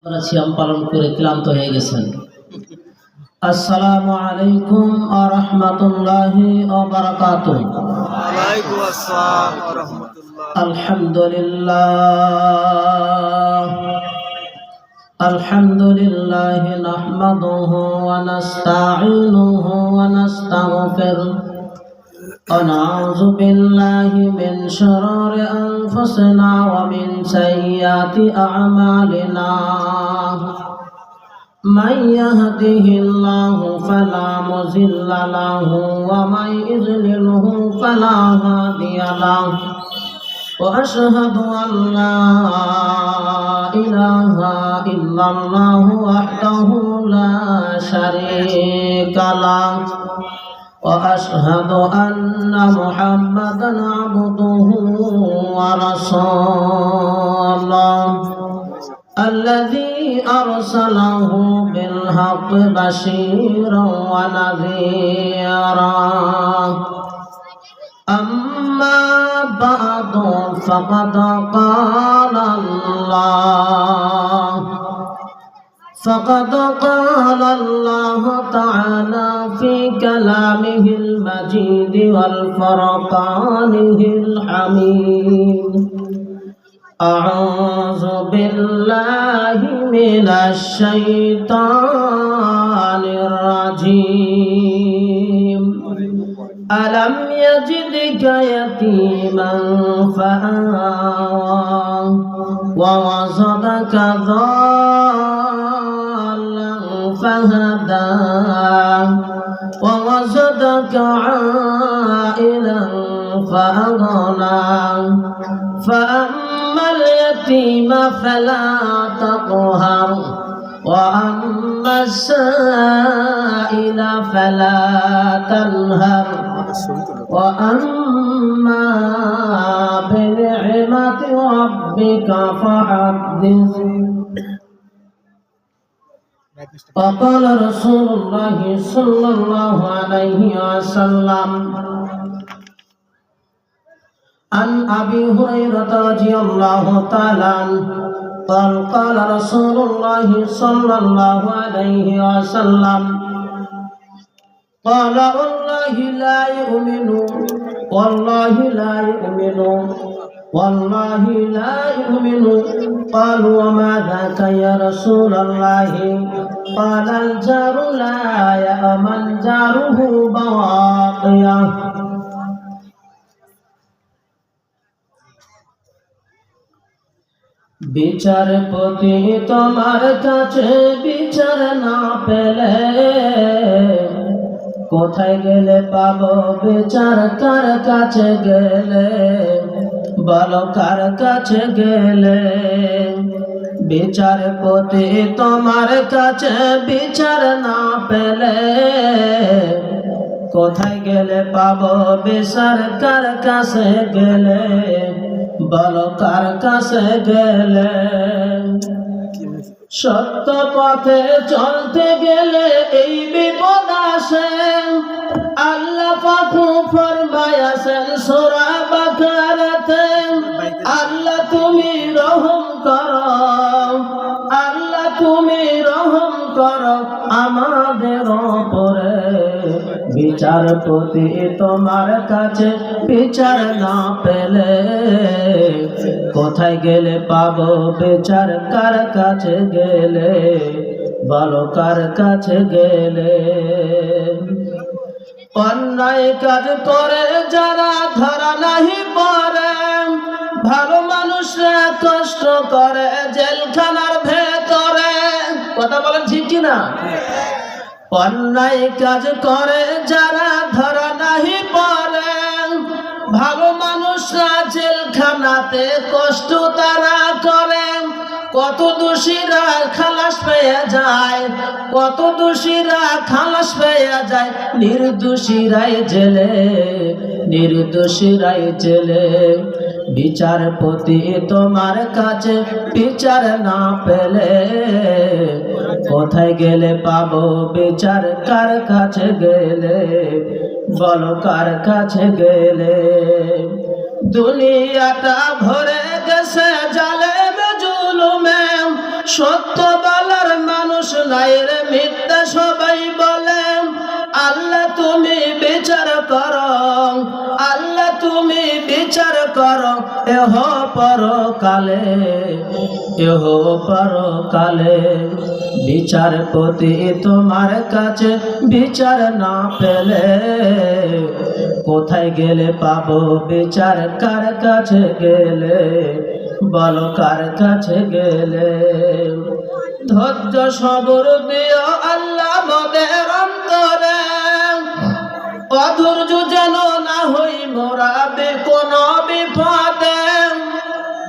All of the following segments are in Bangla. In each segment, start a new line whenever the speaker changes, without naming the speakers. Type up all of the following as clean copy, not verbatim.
সিয়াম পালন করে ক্লান্ত হয়ে গেছেন। আসসালামু আলাইকুম ওয়া রাহমাতুল্লাহি ওয়া বারাকাতুহু।
ওয়ালাইকুম আসসালাম ওয়া রাহমাতুল্লাহ।
আলহামদুলিল্লাহ নাহমাদুহু ওয়া নাস্তাঈনুহু ওয়া নাস্তাগফিরুহ ওয়া নাউযু বিল্লাহি মিন শুরুরি আনফুসিনা ওয়া মিন সাইয়্যাতি আ'মালিনা। من يهده الله فلا مضل له ومن يضلله فلا هادي له وأشهد أن لا إله إلا الله وحده لا شريك له وأشهد أن محمدا عبده ورسوله الذي أرسله بالحق بشيرا ونذيرا. أما بعد فقد قال الله تعالى في كلامه المجيد والفرقانه الحميد. أعوذ بالله من الشيطان الرجيم. ألم يجدك يتيما فآوى ووجدك ضالا فهدى ووجدك عائلا فأغنى فأما اليتيم فلا تقهر وأما السائل فلا تنهر وأما بنعمة ربك فحدث. وقال رسول الله صلى الله عليه وسلم عن أبي هريرة رضي الله تعالى عنه قال قال رسول الله صلى الله عليه وسلم قال والله لا يؤمن والله لا يؤمن. قالوا وما ذاك يا رسول الله؟ قال الجار لا يأمن جاره بواقيه. বিচারপতি তোমার কাছে বিচার না পেলে কোথায় গেলে পাবো বিচার? কার কাছে গেলে বলো, কার কাছে গেলে? বিচারপতি তোমার কাছে বিচার না পেলে কোথায় গেলে পাবো বিচার? কার কাছে গেলে বলো, কার কাছে গেলে? সত্য পথে চলতে গেলে এই বিপদ আসে। আল্লাহ পাক ফরমায়াছেন সূরা বাকারাতে, আল্লাহ তুমি রহম করো, আল্লাহ তুমি রহম করো আমাদের উপরে। বিচারপতি তোমার কাছে বিচার না পেলে কোথায় গেলে পাবো বিচার? কার কাছে গেলে বলো, কার কাছে গেলে? অন্যায় কাজ করে যারা ধরা নাহি পড়ে, ভালো মানুষরা কষ্ট করে জেলখানার ভেতরে। কথা বলেন ঠিক কিনা? অন্যায় কাজ করে যারা ধরা নাহি পড়ে, ভালো মানুষরা জেলখানাতে কষ্ট তারা করে। কত দোষীরা খালাস পেয়ে যায়, কত দোষীরা খালাস পেয়ে যায়, নির্দোষীরাই জেলে, নির্দোষীরাই জেলে। বিচারপতি তোমার কাছে বিচার না পেলে কোথায় গেলে পাবো বিচার? কার কাছে গেলে বলো, কার কাছে গেলে? দুনিয়াটা ভরে গেছে জালেম জুলুমে, সত্য বলার মানুষ নাই রে, মিথ্যা সবাই বলে। আল্লাহ তুমি বিচার করো, আল্লাহ তুমি বিচার করো, এহ পরকালে, এহ পরকালে। বিচারপতি তোমার কাছে বিচার না পেলে, কোথায় গেলে পাবো বিচার, কার কাছে গেলে, বলো কার কাছে গেলে। ধৈর্য সবর দিও আল্লাহ মোদের অন্তরে, অধৈর্য যেন না হই মোরা কোন বিপদে।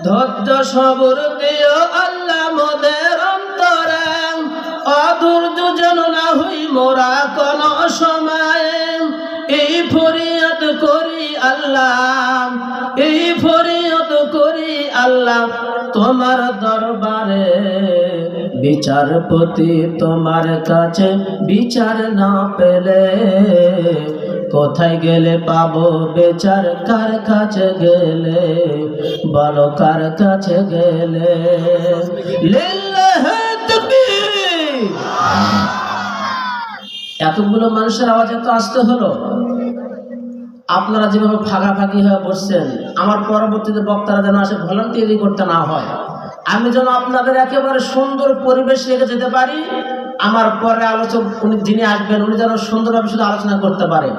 ধৈর্য সবর দিও আল্লাহ মোদের অন্তরে, অধৈর্য যেন না হই মোরা কোন সময়ে। এই ফরিয়াদ করি আল্লাহ, এই ফরিয়াদ করি আল্লাহ তোমার দরবারে। বিচারপতি তোমার কাছে বিচার না পেলে, কোথায় গেলে পাবো বিচার, কার কাছে গেলে, বলো কার কাছে গেলে। লিল্লাহি তাকবীর। এতগুলো মানুষের আওয়াজ এত আসতে হলো। আপনারা যেভাবে ফাঁকাফাঁকি হয়ে বসছেন, আমার পরবর্তীতে বক্তারা যেন আসে ভলান্টিয়ারি করতে না হয়, আমি যেন আপনাদের একেবারে সুন্দর পরিবেশ রেখে যেতে পারি। আমার পরে আলোচক উনি যিনি আসবেন উনি যেন সুন্দরভাবে শুধু আলোচনা করতে পারে।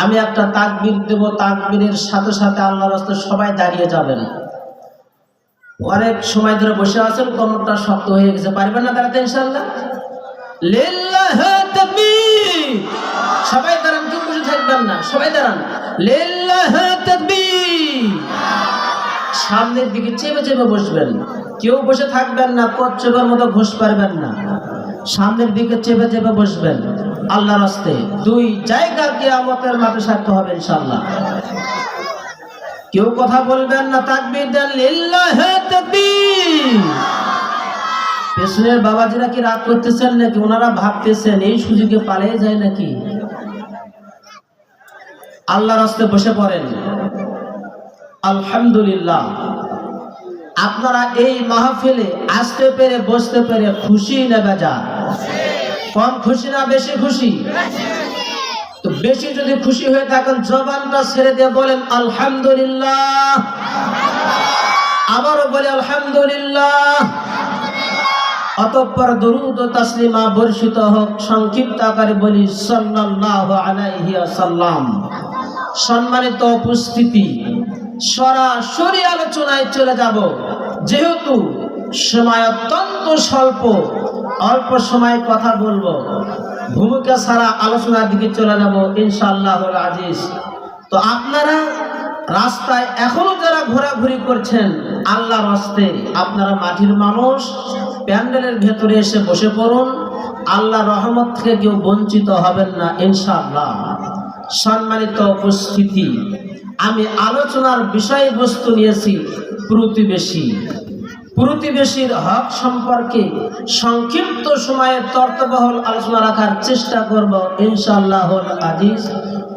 আমি একটা তাকবীর দেব, তাকবীরের সাথে সাথে আল্লাহর রাস্তায় সবাই দাঁড়িয়ে যাবেন। অনেক সময় ধরে বসে আছেন, কোমরটা শক্ত হয়ে গেছে, পারবেন না দাঁড়াতে ইনশাআল্লাহ। লিল্লাহি তাকবীর। সবাই দাঁড়ান, কেউ বসে থাকবেন না, সবাই দাঁড়ান। লিল্লাহি তাকবীর। সামনের দিকে চেপে চেপে বসবেন, কেউ বসে থাকবেন না, কচ্ছপের মতো ঘুষ পারবেন না। সামনের দিকে চেপে চেপে বসবেন আল্লাহর রাস্তায়। দুই জায়গা কিয়ামতের মাঠে সাক্ষ্য হবে ইনশাআল্লাহ। কেউ কথা বলবেন না, তাকবীর দেন। লিল্লাহি তাকবীর। পেছনের বাবাজিরা কি রাগ করতেছেন নাকি? ওনারা ভাবতেছেন এই সুযোগে পালিয়ে যায় নাকি? আল্লাহর রাস্তায় বসে পড়েন। আলহামদুলিল্লাহ, আপনারা এই মাহফিলে আসতে পেরে বসতে পেরে খুশি না বেজার? কম খুশি না বেশি খুশি? তো বেশি যদি খুশি হয়ে থাকেন জবানটা ছেড়ে দিয়ে বলেন আলহামদুলিল্লাহ। আবারও বলে আলহামদুলিল্লাহ। অতঃপর দরুদ ও তাসলিমা বর্ষিত হোক। সংক্ষিপ্ত আকারে বলি সাল্লাল্লাহু আলাইহি ওয়াসাল্লাম। সম্মানিত উপস্থিতি, সরাসরি আলোচনায় চলে যাব। যেহেতু সময় অত্যন্ত স্বল্প, অল্প সময় কথা বলবো, ভূমিকা ছাড়া আলোচনার দিকে চলে যাব ইনশাআল্লাহুল আজিজ। তো আপনারা রাস্তায় এখনো যারা ঘোরাঘুরি করছেন, আল্লাহর রাস্তায় আপনারা মাটির মানুষ, প্যান্ডেলের ভেতরে এসে বসে পড়ুন। আল্লাহর রহমত থেকে কেউ বঞ্চিত হবেন না ইনশাআল্লাহ। সম্মানিত উপস্থিতি, আমি আলোচনার বিষয়বস্তু নিয়েছি প্রতিবেশী। প্রতিবেশীর হক সম্পর্কে সংক্ষিপ্ত সময়ে তর্কবহুল আলোচনা রাখার চেষ্টা করব ইনশাআল্লাহুল আজিজ।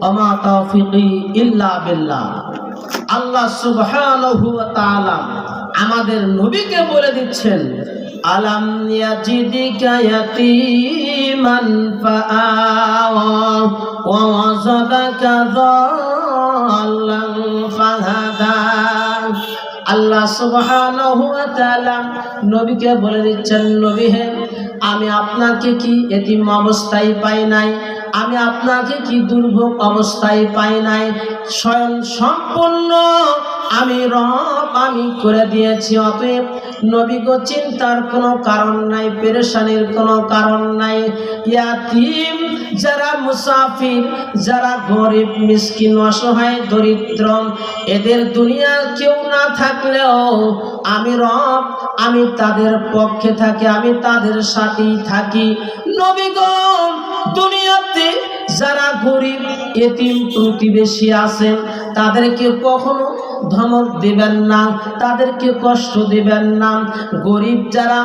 ওমা তাওফিকি ইল্লা বিল্লাহ। আল্লাহ সুবহানাহু ওয়া তাআলা আমাদের নবীকে বলে দিচ্ছেন, আলাম ইয়াজিদিকা ইয়াতীমান ফাআওয়া ওয়া ওয়াজাদাকা যাল্লান ফাহাদা। আল্লাহ সুবহানাহু ওয়া তাআলা নবীকে বলে দিচ্ছেন, নবী হে, আমি আপনাকে কি এতিম অবস্থায় পাই নাই, আমি আপনাকে কি দুর্ভোগ অবস্থায় পাই নাই। স্বয়ং সম্পূর্ণ আমি রব, আমি করে দিয়েছি। অতএব নবী গো, চিন্তার কোনো কারণ নাই, পেরেশানির কোনো কারণ নাই। ইয়াতীম যারা মুসাফির, যারা গরিব মিসকিন অসহায় দরিদ্র, এদের দুনিয়ার কেউ না থাকলেও আমি রব, আমি তাদের পক্ষে থাকি, আমি তাদের সাথেই থাকি। নবী গো, দুনিয়াতে যারা গরিব এতিম প্রতিবেশী আছেন তাদেরকে কখনো ধমক দিবেন না, তাদেরকে কষ্ট দিবেন না। গরিব যারা,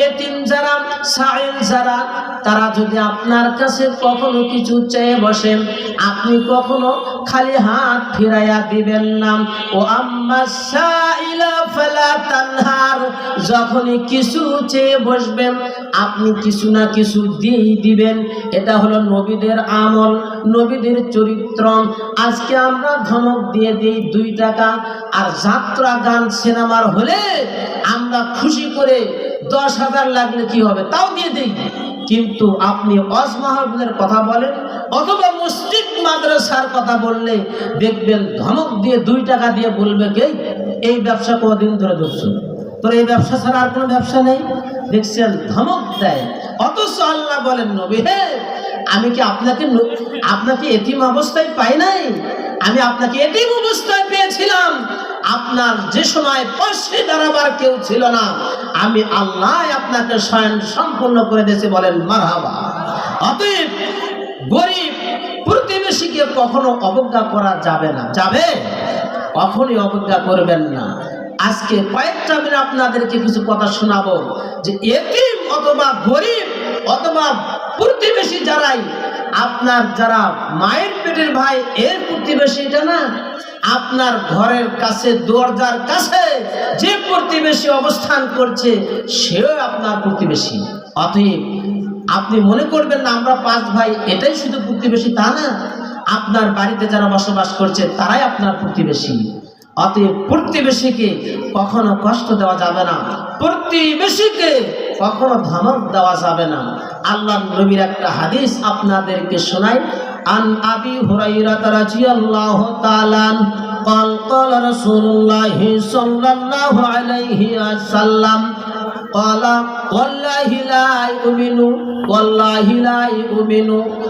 এতিম যারা, সাইল যারা, তারা যদি আপনার কাছে কখনো কিছু চেয়ে বসেন, আপনি কখনো খালি হাত ফিরাইয়া দিবেন না। ও আম্মা সাইলা ফালা তানহার, যখনই কিছু চেয়ে বসবেন আপনি কিছু না কিছু দিয়েই দিবেন। এটা হলো নবীদের আমল, নবীদের চরিত্র। আজকে আমরা ধমক দিয়ে দিই 2 টাকা, আর যাত্রা গান সিনেমার হলে আমরা খুশি করে 10,000 লাগলে কি হবে তাও দিয়ে দিই। কিন্তু আপনি ওয়াজ মাহফিলের কথা বলেন অথবা মসজিদ মাদ্রাসার কথা বললে দেখবেন ধমক দিয়ে 2 টাকা দিয়ে বলবে কে এই ব্যবসা কতদিন ধরে ধরছো, তোর এই ব্যবসা ছাড়া আর কোনো ব্যবসা নেই। দেখছেন, ধমক দেয়। অথচ আল্লাহ বলেন, নবী হে, আমি কি আপনাকে এতিম অবস্থায় পাই নাই? আমি আপনাকে এতিম অবস্থায় পেয়েছিলাম। আপনার যে সময় পাশে দাঁড়াবার কেউ ছিল না, আমি আল্লাহ আপনাকে স্বয়ং সম্পূর্ণ করে দিয়েছি। বলেন মারহাবা। অতএব গরিব প্রতিবেশীকে কখনো অবজ্ঞা করা যাবে না। যাবে? কখনোই অবজ্ঞা করবেন না। আজকে কয়েকটা মিনিট আপনাদেরকে কিছু কথা শোনাবো যে এতিম অথবা গরিব অথবা প্রতিবেশী যারাই, আপনার যারা মায়ের পেটের ভাই এর প্রতিবেশী এটা না, আপনার ঘরের কাছে দরজার কাছে যে প্রতিবেশী অবস্থান করছে সেও আপনার প্রতিবেশী। অতএব আপনি মনে করবেন না আমরা 5 ভাই এটাই শুধু প্রতিবেশী, তা না। আপনার বাড়িতে যারা বসবাস করছে তারাই আপনার প্রতিবেশী। অতএব প্রতিবেশীকে কখনো কষ্ট দেওয়া যাবে না, প্রতিবেশীকে কখনো ধমক দেওয়া যাবে না। আল্লাহর নবীর একটা হাদিস আপনাদেরকে শোনাই। আন আবি হুরায়রা রাদিয়াল্লাহু তাআলা قال قال رسول الله صلى الله عليه وسلم قال والله لا يؤمن والله لا يؤمن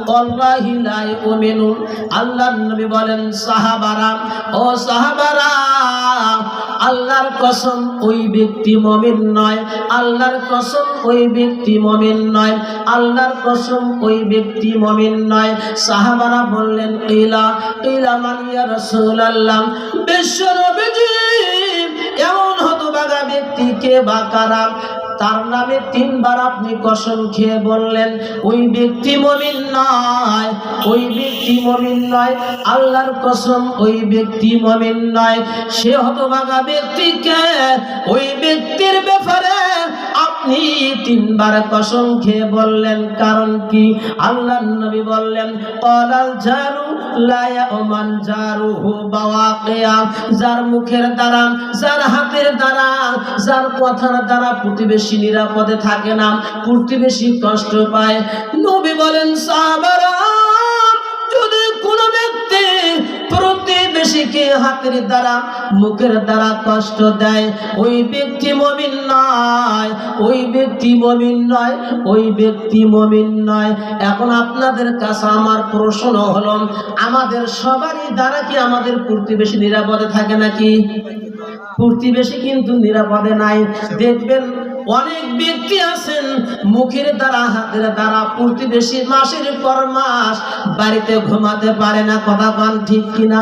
والله لا يؤمن। আল্লাহর নবী বলেন, সাহাবারা, ও সাহাবারা, আল্লাহর কসম ওই ব্যক্তি মুমিন নয়, আল্লাহর কসম ওই ব্যক্তি মুমিন নয়, আল্লাহর কসম ওই ব্যক্তি মুমিন নয়। সাহাবারা বললেন, ইলা ইলা মান ইয়া রাসূলুল্লাহ, বিশ্বনবীজি এমন হতভাগা ব্যক্তি কে বা কারা? তার নামে 3 বার আপনি কসম খেয়ে বললেন ওই ব্যক্তি মুমিন নয়, ওই ব্যক্তি মুমিন নয়, আল্লাহর কসম ওই ব্যক্তি মুমিন নয়। সে হতভাগা ব্যক্তিকে, ওই ব্যক্তির ব্যাপারে আপনি 3 বার কসম খেয়ে বললেন, কারণ কি? আল্লাহর নবী বললেন, ক্বালাল জারু লা ইয়ামান জারুহু বাওয়াকিয়া, যার মুখের দ্বারা, যার হাতের দ্বারা, যার কথার দ্বারা প্রতিবেশী নিরাপদে থাকে না, প্রতিবেশী কষ্ট পায়। নবী বলেন, সাহাবারা, যদি কোনো ব্যক্তি প্রতিবেশীকে হাতের দ্বারা, মুখের দ্বারা কষ্ট দেয়, ওই ব্যক্তি মুমিন নয়, ওই ব্যক্তি মুমিন নয়, ওই ব্যক্তি মুমিন নয়। এখন আপনাদের কাছে আমার প্রশ্ন হলো, আমাদের সবারই দ্বারা কি আমাদের প্রতিবেশী নিরাপদে থাকে নাকি? প্রতিবেশী কিন্তু নিরাপদে নাই। দেখবেন অনেক ব্যক্তি আছেন মুখের দ্বারা, হাতের দ্বারা প্রতিবেশী মাসের পর মাস বাড়িতে ঘুমাতে পারে না। কথা কন ঠিক কিনা?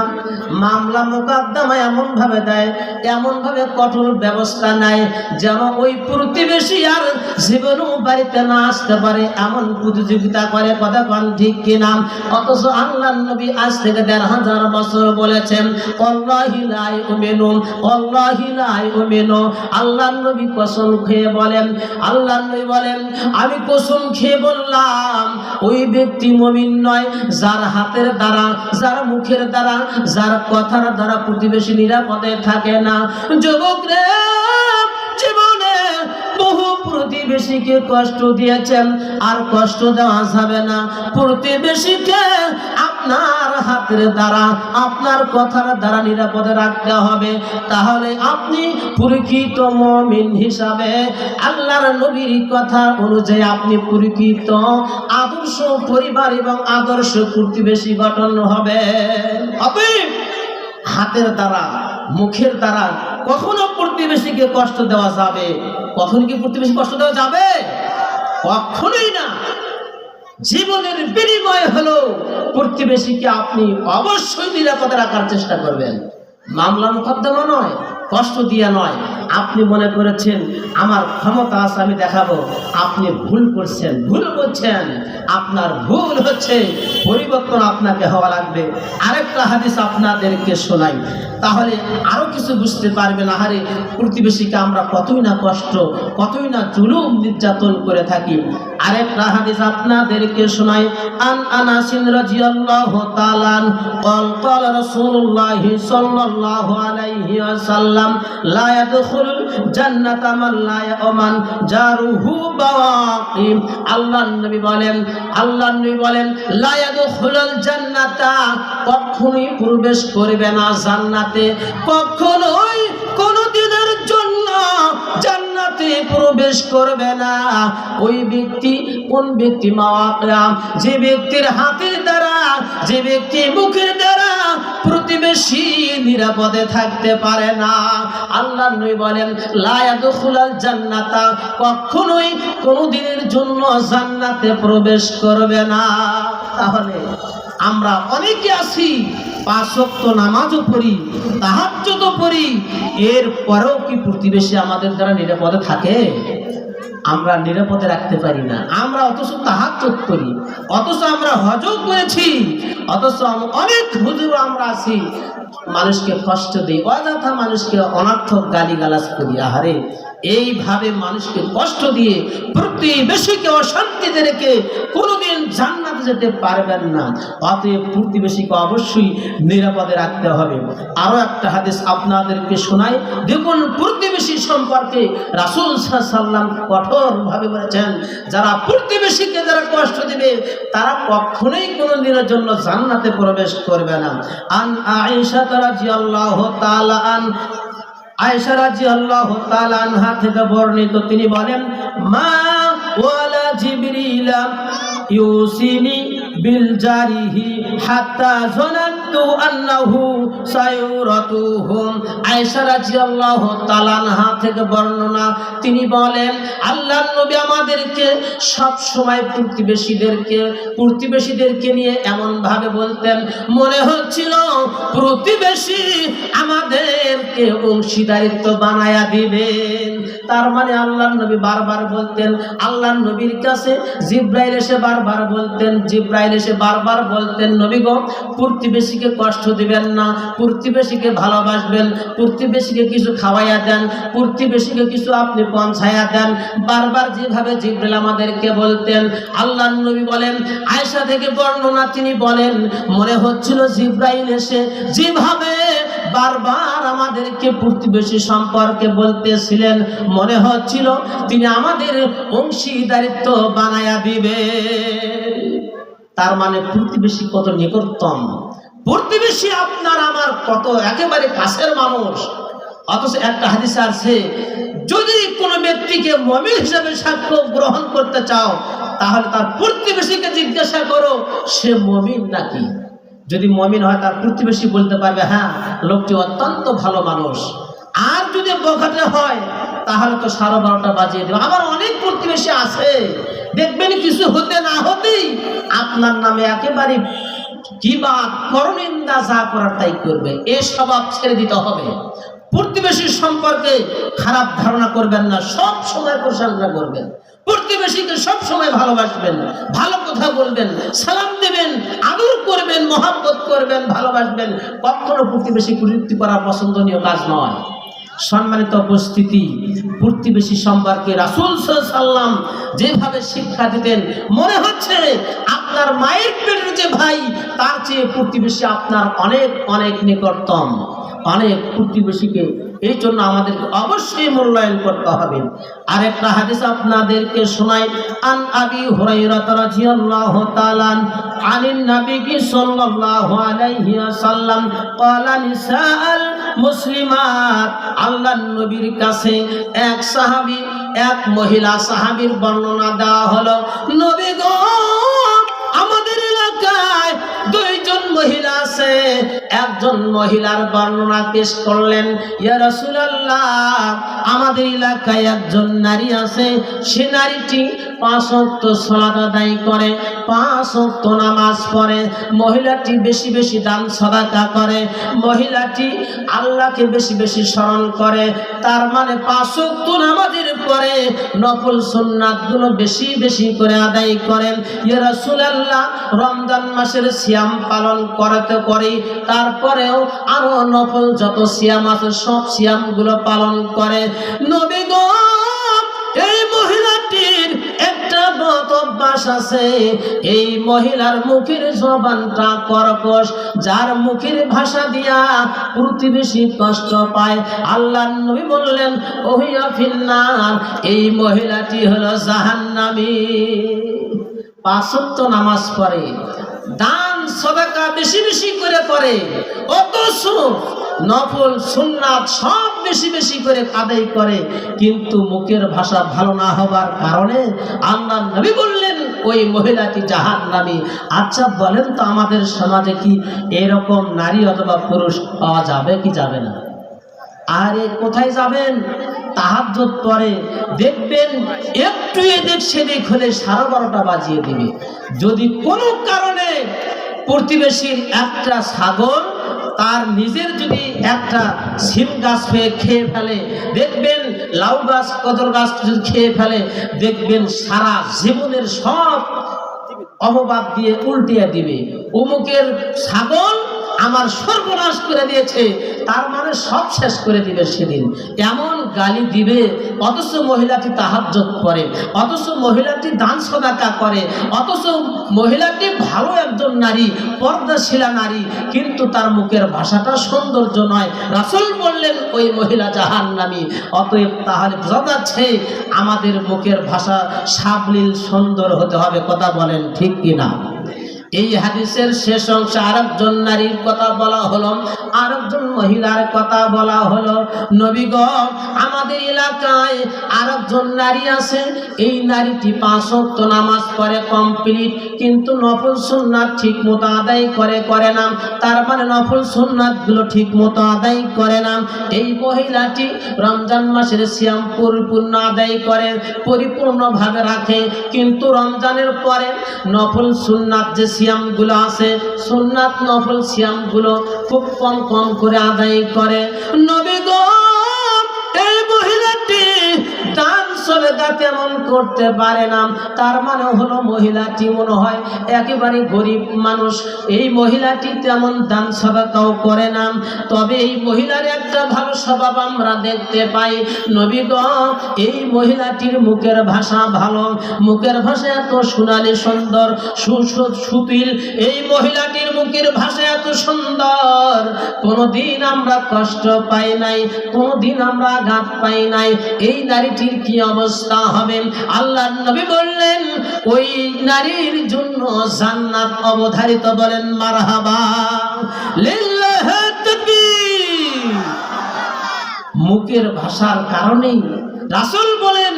মামলা মোকদ্দমা এমন ভাবে দেয়, এমন ভাবে কঠোর ব্যবস্থা নেয় যেন ওই প্রতিবেশী আর জীবনেও বাড়িতে না আসতে পারে, এমন প্রতিযোগিতা করে। কথা কন ঠিক কিনা? অথচ আল্লাহর নবী আজ থেকে 1500 বছর বলেছেন, আল্লাহি লা ইউমিনু, আল্লাহি লা ইউমিনু। আল্লাহর নবী কসম খেয়ে বলেন, আল্লাহর নবী বলেন, আমি কসম খেয়ে বললাম ওই ব্যক্তি মুমিন নয় যার হাতের দ্বারা, যার মুখের দ্বারা, যার কথার দ্বারা প্রতিবেশী নিরাপদে থাকে না। যুবক রে, জীবনে বহু প্রতিবেশীকে কষ্ট দিয়েছেন, আর কষ্ট দেওয়া যাবে না। প্রতিবেশীকে আপনার হাতের দ্বারা, আপনার কথার দ্বারা নিরাপদে রাখতে হবে। তাহলে আপনি প্রকৃত মুমিন হিসাবে আল্লাহর নবীর কথা অনুযায়ী আপনি প্রকৃত আদর্শ পরিবার এবং আদর্শ প্রতিবেশী গঠন হবে। অতএব হাতের দ্বারা, মুখের দ্বারা কখনো প্রতিবেশীকে কষ্ট দেওয়া যাবে? কখনো কি প্রতিবেশী কষ্ট দেওয়া যাবে? কখনোই না। জীবনের বিনিময় হলো প্রতিবেশীকে আপনি অবশ্যই নিরাপদে রাখার চেষ্টা করবেন। মামলা মোকদ্দমা নয়, কষ্ট দিয়ে নয়। আপনি মনে করেছেন আমার ক্ষমতা আছে, আমি দেখাবো, আপনি ভুল করছেন, ভুল করছেন, আপনার ভুল হচ্ছে, পরিবর্তন আপনাকে হওয়া লাগবে। আরেকটা হাদিস আপনাদেরকে শোনাই, তাহলে আরো কিছু বুঝতে পারবেন। আহারে, প্রতিবেশীকে আমরা কতই না কষ্ট, কতই না জুলুম নির্যাতন করে থাকি। আরেকটা হাদিস আপনাদেরকে শোনাই। আন আনাস রাদিয়াল্লাহু তাআলা قال قال رسول الله صلى الله عليه وسلم لا يدخل الجنة من لا يؤمن جاره بواقي। আল্লাহর নবী বলেন লা ইয়াদখুলুল জান্নাতা, কখনোই প্রবেশ করবে না জান্নাতে, কখনোই কোনদিনের জন্য জান্নাতে প্রবেশ করবে না ওই ব্যক্তি। কোন ব্যক্তি? মাওয়াকিয়া, যে ব্যক্তির হাতের দ্বারা, যে ব্যক্তি মুখের দ্বারা প্রতিবেশী নিরাপদে থাকতে পারে না। আল্লাহর নবী বলেন লা ইয়াদখুলুল জান্নাতা, কখনোই কোনদিনের জন্য জান্নাতে প্রবেশ করবে না। তাহলে আমরা অনেকে আছি 5 ওয়াক্ত নামাজও পড়ি, তাহাজ্জুদও পড়ি, এর পরেও কি প্রতিবেশী আমাদের দ্বারা নিরাপদে থাকে? আমরা নিরাপদে রাখতে পারি না। আমরা অথচ তাহাজ্জুদ করি, অথচ আমরা হজও করেছি, অথচ অনেক হুজুর আমরা আছি মানুষকে কষ্ট দিই, অযথা মানুষকে অনর্থক গালিগালাজ করি। আহারে, এইভাবে মানুষকে কষ্ট দিয়ে প্রতিবেশীকে অশান্তিতে রেখে কোনোদিন জান্নাতে যেতে পারবেন না। অতএব প্রতিবেশীকে অবশ্যই নিরাপদে রাখতে হবে। আরো একটা হাদিস আপনাদেরকে শোনাই, দেখুন প্রতিবেশী সম্পর্কে রাসূল সাল্লাল্লাহু আলাইহি ওয়াসাল্লাম কঠোরভাবে বলেছেন, যারা প্রতিবেশীকে যারা কষ্ট দিবে তারা কখনোই কোনোদিনের জন্য জান্নাতে প্রবেশ করবে না। আন আয়েশা রাদিয়াল্লাহু তাআলা আয়েশা রাদিয়াল্লাহু তাআলা আনহা থেকে বর্ণিত, তিনি বলেন মা ওয়ালা জিবরিলা ইউসিনি বিল জারিহি হাত্তা জানাতু আন্নাহু সায়ুরাতুহুম। আয়েশা রাদিয়াল্লাহু তাআলা আনহা থেকে বর্ণনা, তিনি বলেন আল্লাহর নবী আমাদেরকে সব সময় প্রতিবেশীদেরকে নিয়ে এমন ভাবে বলতেন, মনে হচ্ছিল প্রতিবেশী আমাদেরকে অংশীদারিত্ব বানায়া দিবেন। তার মানে আল্লাহর নবী বারবার বলতেন, আল্লাহর নবীর কাছে জিবরাইল এসে বারবার বলতেন, নবী গো, প্রতিবেশীকে কষ্ট দিবেন না, প্রতিবেশীকে ভালোবাসবেন, প্রতিবেশীকে কিছু খাওয়াইয়া দেন, প্রতিবেশীকে কিছু আপনি পৌঁছাইয়া দেন। বারবার যেভাবে জিবরাইল আমাদেরকে বলতেন, আল্লাহর নবী বলেন, আয়েশা থেকে বর্ণনা, তিনি বলেন মনে হচ্ছিল জিবরাইল এসে যেভাবে বারবার আমাদেরকে প্রতিবেশী সম্পর্কে বলতেছিলেন, মনে হচ্ছিল তিনি আমাদের অংশীদারিত্ব বানায়া দিবে। তার মানে প্রতিবেশী কত নিকটতম, প্রতিবেশী আপনার আমার কত একেবারে কাছের মানুষ। অথচ একটা হাদিস আছে, যদি কোনো ব্যক্তিকে মুমিন হিসেবে সাক্ষ্য গ্রহণ করতে চাও তাহলে তার প্রতিবেশীকে জিজ্ঞাসা করো সে মুমিন নাকি। যদি মুমিন হয় তার প্রতিবেশী বলতে পারবে হ্যাঁ লোকটি অত্যন্ত ভালো মানুষ। আর যদি বখাটে হয় তাহলে তো 12:30 বাজিয়ে দেবে। আমার অনেক প্রতিবেশী আছে, দেখবেন কিছু হতে না হতেই আপনার নামে একেবারে গীবত, পরনিন্দা, যা করার তাই করবে। এই স্বভাব ছেড়ে দিতে হবে। প্রতিবেশীর সম্পর্কে খারাপ ধারণা করবেন না, সব সময় প্রশংসা করবেন, প্রতিবেশীকে সব সময় ভালোবাসবেন, ভালো কথা বলবেন, সালাম দেবেন, আদর করবেন, মহব্বত করবেন, ভালোবাসবেন। কখনো প্রতিবেশী কুরুক্তি করা পছন্দনীয় কাজ নয়। সম্মানিত উপস্থিতি, প্রতিবেশী সম্পর্কে রাসূল সাল্লাল্লাহু আলাইহি ওয়াসাল্লাম যেভাবে শিক্ষা দিতেন, মনে হচ্ছে আপনার মায়ের পেটের যে ভাই তার চেয়ে প্রতিবেশী আপনার অনেক অনেক নিকটতম, অনেক প্রতিবেশীকে। এই জন্য আমাদেরকে অবশ্যই মূল্যায়ন করতে হবে। আরেকটা হাদিস আপনাদেরকে শোনাই। আন আবি হুরায়রা রাদিয়াল্লাহু তাআলা আনিন নবী সাল্লাল্লাহু আলাইহি ওয়াসাল্লাম ক্বালা নিসাআল মুসলিমাত। আল্লাহর নবীর কাছে এক সাহাবী, এক মহিলা সাহাবীর বর্ণনা দেওয়া হলো, নবী গো, আমাদের এলাকায় 2 জন মহিলা আছে, এক একজন মহিলার বর্ণনা পেশ করলেন, ইয়া রাসূলুল্লাহ, আমাদের এলাকায় একজন নারী আছে, সে নারীটি 5 ওয়াক্ত সালাত আদায় করে, 5 ওয়াক্ত নামাজ পড়ে, মহিলাটি বেশি বেশি দান সাদাকা করে, মহিলাটি আল্লাহকে বেশি বেশি স্মরণ করে। তার মানে 5 ওয়াক্ত নামাজের পরে নফল সুন্নাতগুলো বেশি বেশি করে আদায় করেন। ইয়া রাসূলুল্লাহ, রমজান মাসের সিয়াম পালন করতে করি, তারপরেও আরো নফল যত সিয়াম আছে সব সিয়ামগুলো পালন করে। নবী গো, এই মহিলাটির একটা বদ অভ্যাস আছে, এই মহিলার মুখের জবানটা কর্কশ, যার মুখের ভাষা দিয়া প্রতিবেশী কষ্ট পায়। আল্লাহর নবী বললেন, ওহিয়া ফিন্নার, এই মহিলাটি হলো জাহান্নামী। 5 ওয়াক্ত নামাজ পড়ে, দান সাদাকা বেশি বেশি করে করে, অথচ নফল সুন্নাত সব বেশি বেশি করে আদায় করে, কিন্তু মুখের ভাষা ভালো না হবার কারণে আল্লাহর নবী বললেন ওই মহিলাটি জাহান্নামী। আচ্ছা বলেন তো, আমাদের সমাজে কি এরকম নারী অথবা পুরুষ পাওয়া যাবে কি যাবে না? আরে কোথায় যাবেন? তাহাজ্জুদ পড়ে, দেখবেন একটু এদিক সেদিক হলে 12:30 বাজিয়ে দিবে। যদি কোনো কারণে প্রতিবেশীর একটা ছাগল তার নিজের যদি একটা সিম গাছ খেয়ে ফেলে, দেখবেন লাউ গাছ কদর গাছ যদি খেয়ে ফেলে, দেখবেন সারা জীবনের সব অপবাদ দিয়ে উল্টিয়ে দিবে। অমুকের ছাগল আমার সর্বনাশ করে দিয়েছে, তার মানে সব শেষ করে দিবে সেদিন, এমন গালি দিবে। অথচ মহিলাটি তাহাজ্জুদ পড়ে, অথচ মহিলাটি দান সাদাকা করে, অথচ মহিলাটি ভালো একজন নারী, পর্দাশীলা নারী, কিন্তু তার মুখের ভাষাটা সৌন্দর্য নয়। রাসূল বললেন ওই মহিলা জাহান্নামী। অতএব তাহলে বোঝা যাচ্ছে আমাদের মুখের ভাষা সাবলীল সুন্দর হতে হবে। কথা বলেন ঠিক কিনা? এই হাদিসের শেষ অংশে আরেকজন নারীর কথা বলা হলো, আরেকজন মহিলার কথা বলা হলো। নবী গো, আমাদের এলাকায় আরেকজন নারী আছে, এই নারীটি 5 ওয়াক্ত নামাজ পড়ে কমপ্লিট, কিন্তু নফল সুন্নাত ঠিক মতো আদায় করে না। তার মানে নফল সুন্নাতগুলো ঠিক মতো আদায় করে না। এই মহিলাটি রমজান মাসের সিয়াম পরিপূর্ণ আদায় করে, পরিপূর্ণভাবে রাখে, কিন্তু রমজানের পরে নফল সুন্নাত যে সিয়ামগুলো আছে, সুন্নাত নফল সিয়ামগুলো খুব কম কম করে আদায় করে। নবী গো, এই মহিলাটি দান সাদাকা তেমন করতে পারে না। তার মানে হলো মহিলাটি মনে হয় একেবারে গরিব মানুষ। এই মহিলাটি তেমন দান সাদাকাও করে না, তবে এই মহিলার একটা ভালো স্বভাব আমরা দেখতে পাই। নবী গো, এই মহিলাটির মুখের ভাষা ভালো, মুখের ভাষা এত সোনালী সুন্দর, সুতিল, এই মহিলাটির মুখের ভাষা এত সুন্দর, কোনদিন আমরা কষ্ট পাই নাই, কোনদিন আমরা আঘাত পাই নাই। এই নারীটির কি অবস্থা হবে? আল্লাহর নবী বললেন ওই নারীর জন্য জান্নাত অবধারিত। বলেন মারহাবা, লিল্লাহি তাকবীর। মুখের ভাষার কারণেই রাসূল বলেন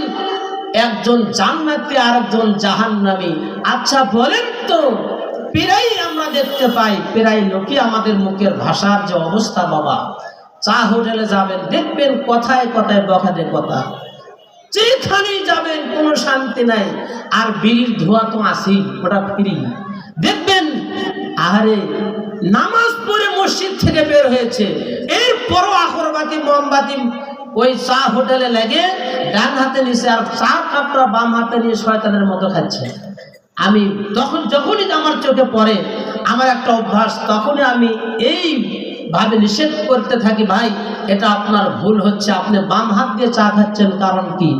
একজন জান্নাতি আর একজন জাহান্নামী। আচ্ছা বলেন তো, প্রায় আমরা দেখতে পাই, প্রায় লোকই আমাদের মুখের ভাষার যে অবস্থা, বাবা, চা হোটেলে যাবেন দেখবেন কথায় কথায় বখাটে কথা, যেখানেই যাবেন কোনো শান্তি নাই। আর বিড়ির ধোঁয়া তো আসেই, ওটা ফ্রি। দেখবেন আরে নামাজ পড়ে মসজিদ থেকে বের হয়েছে, এরপরও আগরবাতি মোমবাতি ওই চা হোটেলে লেগে ডান হাতে নিচে, আর চা কাপটা বাম হাতে নিয়ে শয়তানের মতো খাচ্ছে। আমি যখনই আমার চোখে পড়ে, আমার একটা অভ্যাস, তখনই আমি এই ভাবে নিষেধ করতে থাকি, ভাই এটা আপনার ভুল হচ্ছে, আপনি বাম হাত দিয়ে চা খাচ্ছেন, কারণ কি?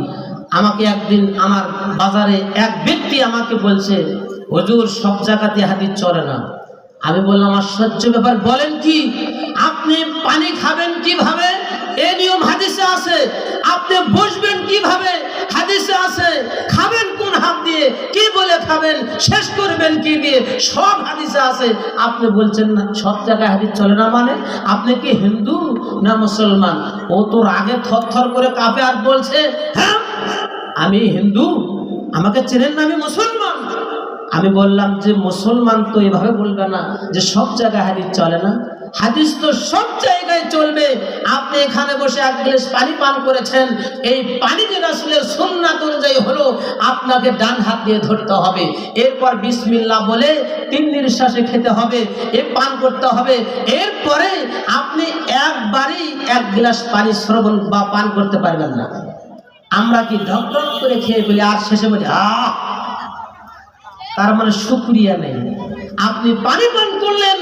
আমাকে একদিন আমার বাজারে এক ব্যক্তি আমাকে বলছে, হুজুর সব জায়গাতে হাদিস চলে না। আমি বললাম আশ্চর্য ব্যাপার, বলেন কি? আপনি পানি খাবেন কিভাবে? এই নিয়ম হাদিসে আছে। আপনি বসবেন কিভাবে? হাদিসে আছে। খাবেন কোন হাত দিয়ে, কি বলে খাবেন, শেষ করবেন কি দিয়ে, সব হাদিসে আছে। আপনি বলছেন না সব জায়গায় হাদিস চলে না, মানে আপনি কি হিন্দু না মুসলমান? ও তো রাগে থরথর করে কাঁপে আর বলছে, হ্যাঁ আমি হিন্দু, আমাকে চেনেন না, আমি মুসলমান। আমি বললাম যে মুসলমান তো এভাবে বলবে না যে সব জায়গায় হাদিস চলে না। হাদিস তো সব জায়গায় চলবে। আপনি এখানে বসে এক গ্লাস পানি পান করেছেন, এই পানি যে রাসূলের সুন্নাত অনুযায়ী হলো, আপনাকে ডান হাত দিয়ে ধরতে হবে, এরপর বিসমিল্লাহ বলে 3 নিঃশ্বাসে খেতে হবে, পান করতে হবে। এরপরে আপনি একবারই 1 গ্লাস পানি শ্রবণ বা পান করতে পারবেন না। আমরা কি ঢক ঢক করে খেয়ে বলি আর শেষে বলি তার মানে শুকরিয়া নেই। আপনি পানি পান করলেন,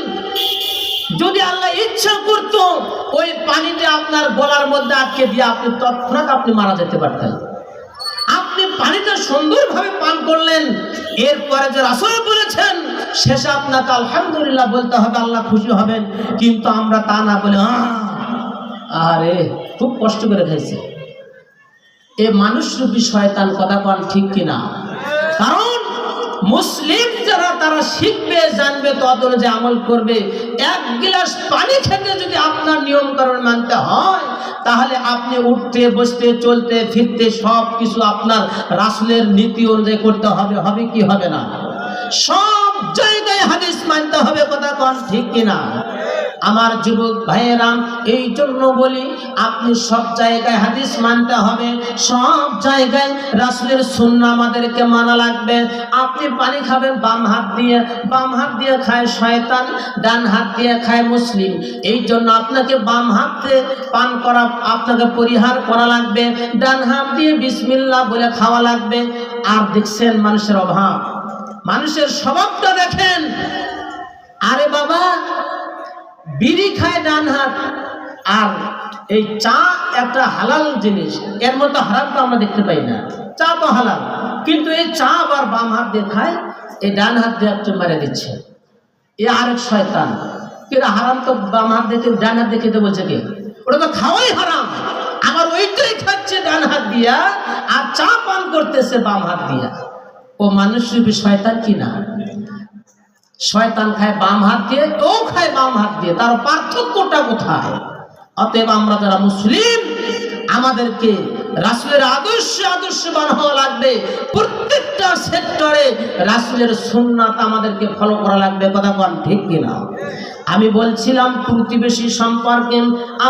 যদি আল্লাহ ইচ্ছা করত ওই পানিটা আপনার গলার মধ্যে আটকে দিয়ে আপনি তৎক্ষণাৎ আপনি মারা যেতে পারতেন। আপনি পানিটা সুন্দরভাবে পান করলেন, এরপরে যে রাসূল বলেছেন শেষে আপনাকে আলহামদুলিল্লাহ বলতে হবে, আল্লাহ খুশি হবেন। কিন্তু আমরা তা না বলে আরে খুব কষ্ট করে খাইছে, এ মানুষরূপী শয়তান। কথা কোন ঠিক কিনা? কারণ মুসলিম যারা তারা শিখবে, জানবে, তত যে আমল করবে। 1 গ্লাস পানি খেতে যদি আপনার নিয়ম কারণ মানতে হয়, তাহলে আপনি উঠতে বসতে চলতে ফিরতে সব কিছু আপনার রাসূলের নীতি অনুযায়ী করতে হবে। হবে কি হবে না? সব জায়গায় হাদিস মানতে হবে। কথা কোন ঠিক কিনা? আমার যুবক ভাইয়েরা, এই জন্য বলি আপনি সব জায়গায় হাদিস মানতে হবে, সব জায়গায় রাসূলের সুন্নাহ আমাদেরকে মানা লাগবে। আপনি পানি খাবেন বাম হাত দিয়ে খায় শয়তান, ডান হাত দিয়ে খায় মুসলিম। এই জন্য আপনাকে বাম হাতে পান করা আপনাকে পরিহার করা লাগবে, ডান হাত দিয়ে বিসমিল্লাহ বলে খাওয়া লাগবে। আর দেখছেন মানুষের অভাব, মানুষের স্বভাবটা দেখেন। আরে বাবা, বিড়ি খায় ডান হাত, আর এই চা একটা হালাল জিনিস, এর মতো হারাম তো আমরা দেখতে পাই না। চা তো হালাল, কিন্তু এই চা আবার বাম হাত দিয়ে খায়, এই ডান হাত দিয়ে একটু মেরে দিচ্ছে। এ আরেক শয়তান। কিন্তু হারাম তো বাম হাত দেখে ডান হাত দেখে তো বলছে কি ওটা তো খাওয়াই হারাম, আবার ওইটাই খাচ্ছে ডান হাত দিয়া, আর চা পান করতেছে বাম হাত দিয়া। ও মানুষরূপী শয়তান কিনা? শয়তান খায় বাম হাত দিয়ে, ও খায় বাম হাত দিয়ে, তার পার্থক্যটা কোথায়? অতএব আমরা যারা মুসলিম, আমাদেরকে রাসূলের আদর্শবান হওয়া লাগবে। প্রত্যেকটা সেক্টরে রাসূলের সুন্নাত আমাদেরকে ফলো করা লাগবে। কথা কোন ঠিক কিনা? আমি বলছিলাম প্রতিবেশী সম্পর্কে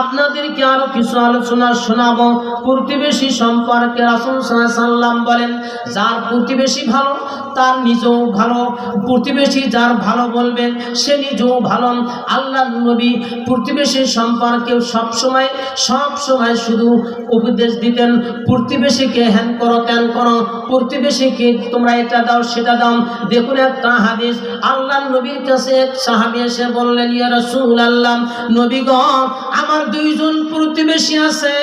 আপনাদেরকে আরো কিছু আলোচনা শোনাবো। প্রতিবেশী সম্পর্কে রাসূল সাল্লাল্লাহু আলাইহি ওয়াসাল্লাম বলেন, যার প্রতিবেশী ভালো তার নিজেও ভালো, প্রতিবেশী যার ভালো বলবেন সে নিজেও ভালো। আল্লাহ নবী প্রতিবেশী সম্পর্কে সব সময় শুধু উপদেশ দিতেন, প্রতিবেশীকে হ্যান করো ত্যান করো, প্রতিবেশীকে তোমরা এটা দাও সেটা দাও। দেখুন একটা হাদিস, আল্লাহ নবীর কাছে এক সাহাবী এসে বললেন, ইয়া রাসূলুল্লাহ, নবী গো, আমার 2 জন প্রতিবেশী আছে,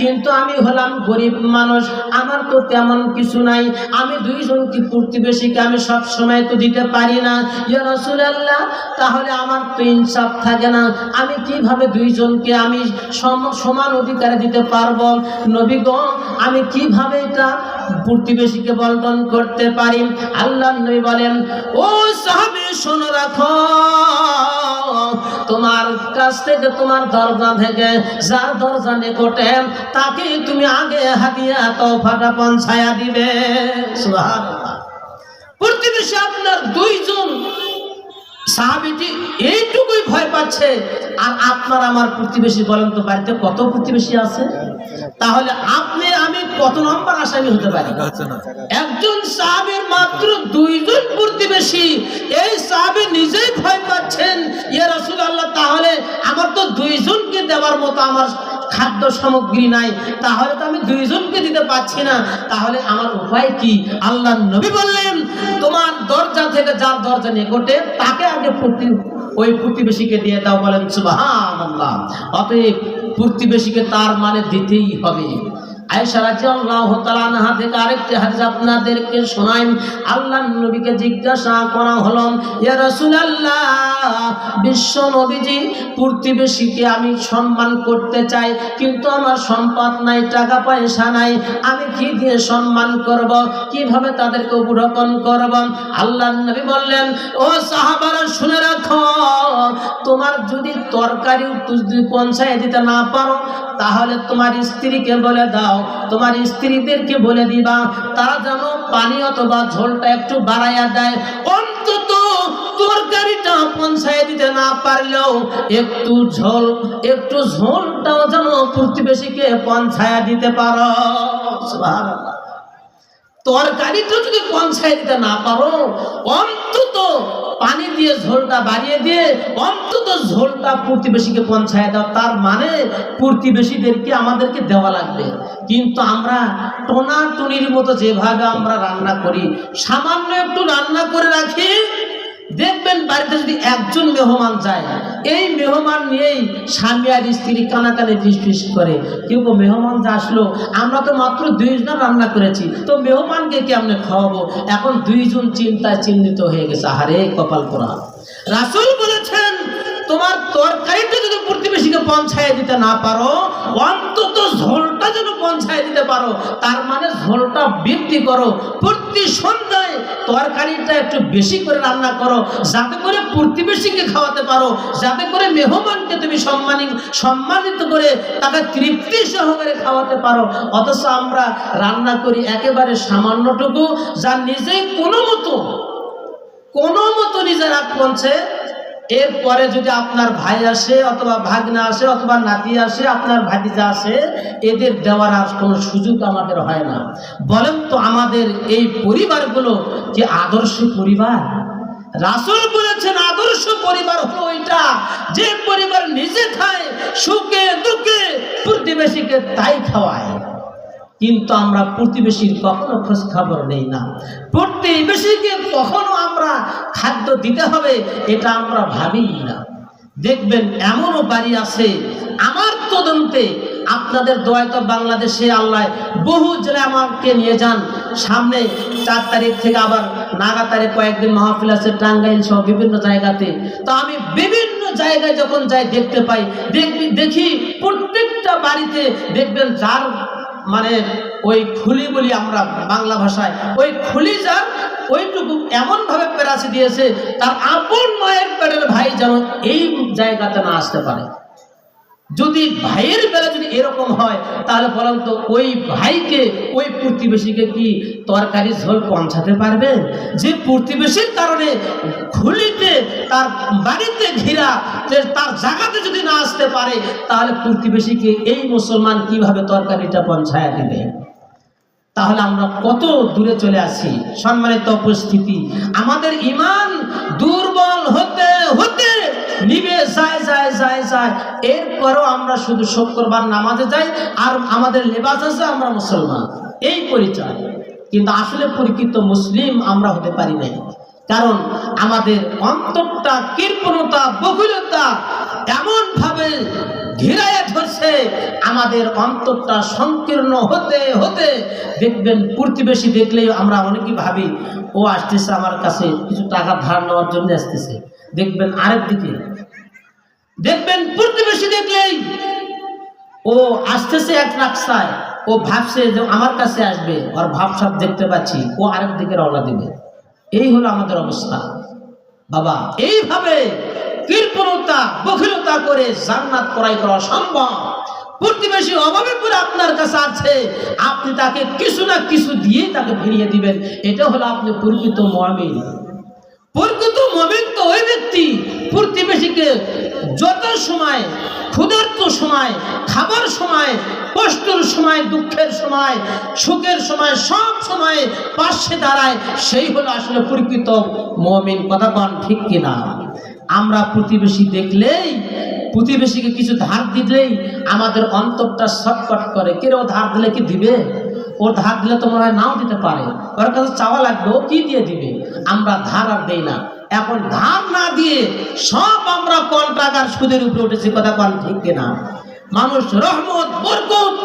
কিন্তু আমি হলাম গরিব মানুষ, আমার তো তেমন কিছু নাই, আমি 2 জনকে প্রতিবেশীকে আমি সব সময় তো দিতে পারি না। ইয়া রাসূলুল্লাহ, তাহলে আমার তো ইনসাফ থাকে না, আমি কিভাবে 2 জনকে আমি সমান অধিকারে দিতে পারবো? নবী গো, আমি কিভাবে এটা প্রতিবেশীকে বন্টন করতে পারি? আল্লাহ নবী বলেন, ও সাহাবী শোনো রাখো, তোমার কাছ থেকে তোমার দরজা থেকে যার দরজা নিকটে তাকে তুমি আগে হাদিয়া তোফাটা পৌঁছায়া দিবে। সুবহানাল্লাহ। প্রতিবেশী আপনার 2 জন। সাহাবীটি এইটুকুই ভয় পাচ্ছে, আর আপনার আমার প্রতিবেশী বলেন তো বাড়িতে কত প্রতিবেশী আছে? তাহলে আপনি আমি কত নম্বর আসামি হতে পারি? একজন সাহাবীর মাত্র 2 জন প্রতিবেশী। এই সাহাবী নিজেই ভয় পাচ্ছেন, ইয়া রাসূলুল্লাহ, তাহলে আমার তো 2 জনকে দেওয়ার মতো আমার খাদ্য সামগ্রী নাই, তাহলে তো আমি 2 জনকে দিতে পারছি না, তাহলে আমার উপায় কি? আল্লাহ নবী বললেন, তোমার দরজা থেকে যার দরজা নিকটে তাকে আগে ওই প্রতিবেশীকে দিয়ে দাও। বলেন সুবহানাল্লাহ। অতএব প্রতিবেশীকে তার মানে দিতেই হবে। আয়েশা রাদিয়াল্লাহু তাআলা আনহা থেকে আরেকটি হাদিস আপনাদেরকে শোনাই। আল্লাহর নবীকে জিজ্ঞাসা করা হলো, ইয়া রাসূলুল্লাহ, বিশ্ব নবীজি, প্রতিবেশীকে আমি সম্মান করতে চাই, কিন্তু আমার সম্পদ নাই, টাকা পয়সা নাই, আমি কি দিয়ে সম্মান করব? কিভাবে তাদেরকে উপঢৌকন করব? আল্লাহর নবী বললেন, ও সাহাবারা শুনে রাখো, তোমার যদি তরকারি যদি পৌঁছায় দিতে না পারো, তাহলে তোমার স্ত্রীকে বলে দাও, তোমার স্ত্রীদেরকে বলে দিবা তারা যেন পানি অথবা ঝোলটা একটু বাড়াইয়া দেয়। অন্তত তরকারিটা পৌঁছায় দিতে না পারলেও একটু ঝোলটাও যেন প্রতিবেশীকে পৌঁছায় দিতে পারো। সুবহানাল্লাহ। তরকারিটা যদি পৌঁছায় দিতে না পারো, অন্তত পানি দিয়ে ঝোলটা বাড়িয়ে দিয়ে অন্তত ঝোলটা প্রতিবেশীকে পৌঁছায় দাও। তার মানে প্রতিবেশীদেরকে আমাদেরকে দেওয়া লাগবে। কিন্তু আমরা টোনাটুনির মতো যেভাবে আমরা রান্না করি, সামান্য একটু রান্না করে রাখি, দেখবেন বাড়িতে যদি একজন মেহমান যায়, এই মেহমান নিয়েই স্বামী আর স্ত্রী কানাকানি ফিস করে। কেউ মেহমান যা আসলো, আমরা তো মাত্র 2 জন রান্না করেছি, তো মেহমানকে কেমনে খাওয়াবো? এখন 2 জন চিন্তায় চিহ্নিত হয়ে গেছে। আহারে কপাল পোড়া। রাসূল বলেছেন, তোমার তরকারিটা যদি প্রতিবেশীকে পৌঁছায় দিতে না পারো, অন্তত ঝোলটা যেন পৌঁছায় দিতে পারো। তার মানে ঝোলটা বৃদ্ধি করো। প্রতি সন্ধ্যায় তরকারিটা একটু বেশি করে রান্না করো, যাতে করে প্রতিবেশীকে খাওয়াতে পারো, যাতে করে মেহমানকে তুমি সম্মানিত করে তাকে তৃপ্তি সহকারে খাওয়াতে পারো। অথচ আমরা রান্না করি একেবারে সামান্যটুকু, যা নিজেই কোনো মতো নিজের রাগ পৌঁছে। এরপরে যদি আপনার ভাই আসে অথবা ভাগনা আসে অথবা নাতি আসে, আপনার ভাতিজা আসে, এদের দেওয়ার আর কোনো সুযোগ আমাদের হয় না। বলেন তো আমাদের এই পরিবারগুলো কি আদর্শ পরিবার? রাসূল বলেছেন আদর্শ পরিবার হলো ওইটা যে পরিবার নিজে খায়, সুখে দুঃখে প্রতিবেশীকে তাই খাওয়ায়। কিন্তু আমরা প্রতিবেশীর কখনো খোঁজ খবর নেই না। প্রতিবেশীকে কখনো আমরা খাদ্য দিতে হবে এটা আমরা ভাবি না। দেখবেন এমনও বাড়ি আছে, আমার তদন্তে, আপনাদের দোয়ায় তো বাংলাদেশে আল্লাহ বহু জেলায় আমাকে নিয়ে যান। সামনে 4 তারিখ থেকে আবার নাগাতারে কয়েকদিন মাহফিল আছে টাঙ্গাইল সহ বিভিন্ন জায়গাতে। তো আমি বিভিন্ন জায়গায় যখন যাই দেখতে পাই, দেখি প্রত্যেকটা বাড়িতে দেখবেন যার মানে ওই খুলি বলি আমরা বাংলা ভাষায়, ওই খুলি যার ওইটুকু এমনভাবে পেরাসি দিয়েছে, তার আপন মায়ের পেটের ভাই যেন এই জায়গাতে না আসতে পারে। যদি ভাইয়ের বেলা যদি এরকম হয়, তাহলে বলেন তো ওই ভাইকে ওই প্রতিবেশীকে কি তরকারি ঝোল পৌঁছাতে পারবে? যে প্রতিবেশীর কারণে খুলিতে তার বাড়িতে ঘিরা, তার জায়গাতে যদি না আসতে পারে, তাহলে প্রতিবেশীকে এই মুসলমান কিভাবে তরকারিটা পৌঁছায় দিবে? তাহলে আমরা কত দূরে চলে আসি। সম্মানিত উপস্থিতি, আমাদের ঈমান দুর্বল হতে হতে নিভে যায়। এরপরও আমরা শুধু শুক্রবার নামাজে যাই আর আমাদের লেবাস আছে আমরা মুসলমান, এই পরিচয়। কিন্তু আসলে প্রকৃত মুসলিম আমরা হতে পারি নাই। কারণ আমাদের অন্তরটা কৃপণতা, বকুলতা এমন ভাবে ঘিরাইয়া ধরছে, আমাদের অন্তরটা সংকীর্ণ হতে হতে দেখবেন প্রতিবেশী দেখলেই আমরা অনেকেই ভাবি ও আসতেছে আমার কাছে কিছু টাকা ধার নেওয়ার জন্য আসতেছে। দেখবেন আরেক দিকে দেখবেন প্রতিবেশী দেখলেই ও আসতেছে এক রাস্তায়, ও ভাবছে যে আমার কাছে আসবে, আর ভাবসাব দেখতে পাচ্ছি ও আরেক দিকে রওনা দিবে। এই হলো আমাদের অবস্থা বাবা। এইভাবে কৃপণতা, বখিলতা করে জান্নাত ক্রয় করা সম্ভব। প্রতিবেশী অভাবে করে আপনার কাছে আছে, আপনি তাকে কিছু না কিছু দিয়ে তাকে ফিরিয়ে দিবেন। এটা হলো আপনি প্রকৃত মুমিন। প্রকৃত মুমিন তো ওই ব্যক্তি প্রতিবেশীকে যত সময়, ক্ষুধার্ত সময়, খাবার সময়, কষ্টের সময়, দুঃখের সময়, সুখের সময়, সব সময় পাশে দাঁড়ায়, সেই হলো আসলে প্রকৃত মুমিন। কথা বল ঠিক কিনা? আমরা প্রতিবেশী দেখলেই, প্রতিবেশীকে কিছু ধার দিলেই আমাদের অন্তরটা ছটফট করে। কেউ ধার দিলে কি দিবে? ওর ধার দিলে তো মনে হয় নাও দিতে পারে, ওর কাছে চাওয়া লাগবে, ও কি দিয়ে দিবে? আমরা ধার আর দেই না। এখন ধার না দিয়ে সব আমরা কন্ট্রাক্ট আর সুদের উপরে উঠেছি। কথা বল ঠিক কিনা? মানুষ রহমত, বরকত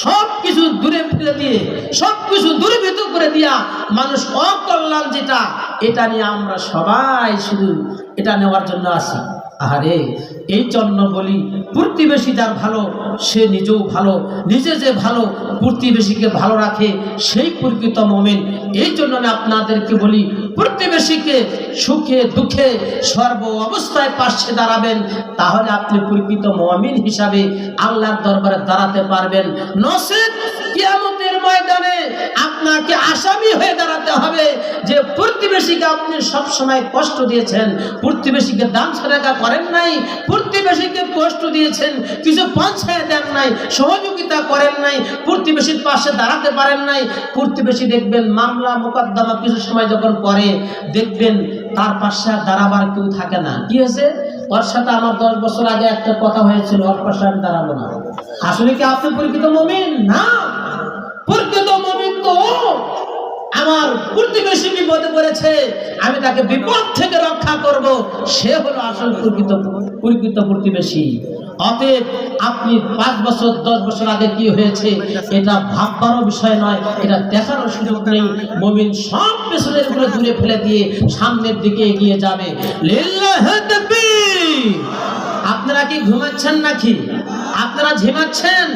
সব কিছু দূরে ফেলে দিয়ে, সব কিছু দূরীভূত করে দিয়া মানুষ অকল্যাণ যেটা, এটা নিয়ে আমরা সবাই শুধু এটা নেওয়ার জন্য আসি। আরে এই জন্য বলি, প্রতিবেশী যার ভালো সে নিজেও ভালো, নিজে যে ভালো প্রতিবেশীকে ভালো রাখে সেই প্রকৃত মুমিন। এই জন্য আমি আপনাদেরকে বলি, প্রতিবেশীকে সুখে দুঃখে সর্ব অবস্থায় পাশে দাঁড়াবেন, তাহলে আপনি প্রকৃত মুমিন হিসাবে আল্লাহর দরবারে দাঁড়াতে পারবেন। নসিব কিয়ামতের ময়দানে আপনাকে আসামি হয়ে দাঁড়াতে হবে যে প্রতিবেশী প্রতিবেশীকে আপনি সব সময় কষ্ট দিয়েছেন, প্রতিবেশীকে দান সদকা করেন নাই, প্রতিবেশীকে কষ্ট দিয়েছেন, কিছু পৌঁছায় দেন নাই, সহযোগিতা করেন নাই, প্রতিবেশীর পাশে দাঁড়াতে পারেন নাই। প্রতিবেশী দেখবেন মামলা মোকদ্দমা কিছু সময় যখন পরে দেখবেন তার পাশে আর দাঁড়াবার কেউ থাকে না। কি হয়েছে? ওর সাথে আমার 10 বছর আগে একটা কথা হয়েছিল, ওর পাশে আমি দাঁড়াবো না। আসলে কি আপনি প্রকৃত মুমিন? না, প্রকৃত মুমিন তো আমার প্রতিবেশী বিপদে পড়েছে, আমি তাকে বিপদ থেকে রক্ষা করব, সে হলো আসল প্রকৃত প্রতিবেশী। অতএব আপনি 5 বছর 10 বছর আগে কি হয়েছে এটা ভাববারও বিষয় নয়, এটা দেখারও সুযোগ নেই। মুমিন সব পেছনের গুলো দূরে ফেলে দিয়ে সামনের দিকে এগিয়ে যাবে। লিল্লাহি তাকবীর। আপনারা কি ঘুমাচ্ছেন নাকি? আপনারা ঝিমাচ্ছেন?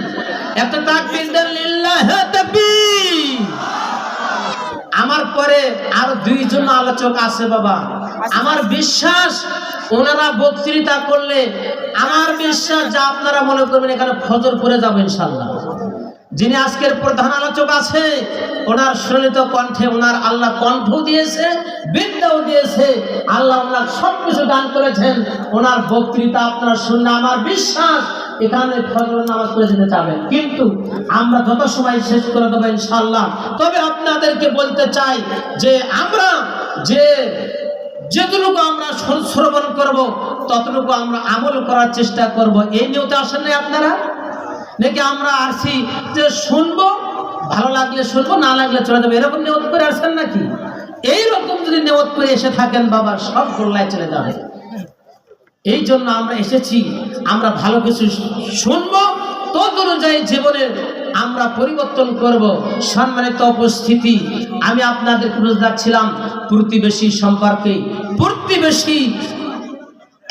একটা তাকবীর দেন, লিল্লাহি তাকবীর। আমার পরে আর 2 জন আলোচক আছে বাবা। আমার বিশ্বাস ওনারা বক্তৃতা করলে আমার বিশ্বাস যা আপনারা মনে করবেন এখানে ফজর পড়ে যাবে ইনশাআল্লাহ। যিনি আজকের প্রধান আলোচক আছে ওনার সুললিত কণ্ঠে ওনার আল্লাহ কণ্ঠ দিয়েছে, বিদ্যাও দিয়েছে, আল্লাহ ওনার সবকিছু দান করেছেন। ওনার বক্তৃতা আপনারা শুনলে আমার বিশ্বাস এখানে ফজর নামাজ পড়ে যেতে চাবেন, কিন্তু আমরা যত সময় শেষ করে দেবো ইনশাআল্লাহ। তবে আপনাদেরকে বলতে চাই যে আমরা যেটুকু আমরা শ্রবণ করব ততটুকু আমরা আমল করার চেষ্টা করব। এই নিয়তে আসেন না আপনারা? নাকি আমরা আসছি যে শুনবো, ভালো লাগলে শুনবো, না লাগলে চলে যাবো, এরকম নিয়ত করে আসেন নাকি? এইরকম যদি নিয়ত করে এসে থাকেন বাবা, সব গোল্লায় চলে যাবে। এই জন্য আমরা এসেছি, আমরা ভালো কিছু শুনবো, তত অনুযায়ী জীবনের আমরা পরিবর্তন করব। সম্মানিত উপস্থিতি, আমি আপনাদেরকে বলে যাচ্ছিলাম প্রতিবেশী সম্পর্কে। প্রতিবেশী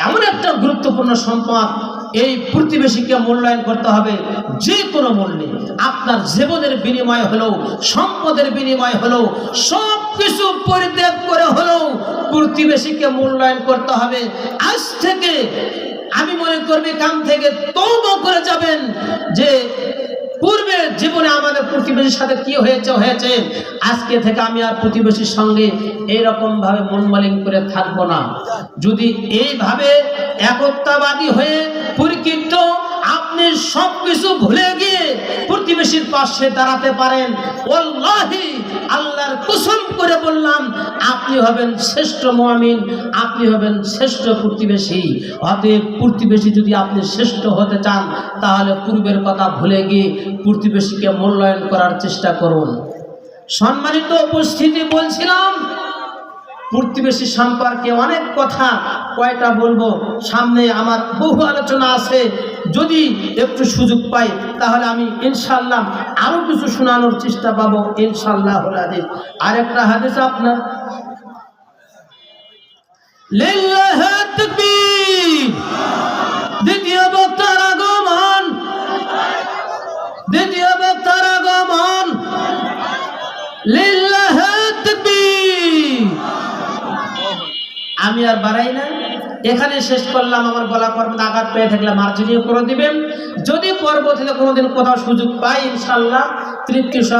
এমন একটা গুরুত্বপূর্ণ সম্পদ, এই প্রতিবেশীকে মূল্যায়ন করতে হবে যে কোনো মূল্যে। আপনার জীবনের বিনিময় হলেও, সম্পদের বিনিময় হলেও, সব কিছু পরিত্যাগ করে হলেও প্রতিবেশীকে মূল্যায়ন করতে হবে। আজ থেকে আমি মনে করবি কাম থেকে তওবা করে যাবেন যে পূর্বে জীবনে আমাদের প্রতিবেশীর সাথে কি হয়েছে, আজকে থেকে আমি আর প্রতিবেশীর সঙ্গে এইরকম ভাবে মন মালিন্য করে থাকবো না। যদি এইভাবে একতাবাদী হয়ে পরিকৃত আপনি সবকিছু ভুলে গিয়ে প্রতিবেশীর পাশে দাঁড়াতে পারেন, ওয়াল্লাহি আল্লাহর কসম করে বললাম আপনি হবেন শ্রেষ্ঠ মুমিন, আপনি হবেন শ্রেষ্ঠ প্রতিবেশী। অতএব প্রতিবেশী যদি আপনি শ্রেষ্ঠ হতে চান তাহলে পূর্বের কথা ভুলে গিয়ে প্রতিবেশীকে মূল্যায়ন করার চেষ্টা করুন। সম্মানিত উপস্থিতি, বলছিলাম প্রতিবেশী সম্পর্কে অনেক কথা, কয়টা বলবো, সামনে আমার বহু আলোচনা আছে। যদি একটু সুযোগ পাই তাহলে আমি ইনশাআল্লাহ আরো কিছু শোনানোর চেষ্টা পাবো ইনশাআল্লাহ। আরেকটা হাদিস আপনার, লিল্লাহি তাকবীর। দ্বিতীয় বক্তার আগমন, দ্বিতীয় বক্তার আগমন, লিল্লাহি তাকবীর। আমি আর বাড়াই না, এখানে শেষ করলাম। আমার গলা কর্মে আঘাত পেয়ে থাকলে মার্জনীয় করে দিবেন। যদি পরবর্তীতে কোনোদিন কোথাও সুযোগ পাই ইনশাআল্লাহ তৃপ্তি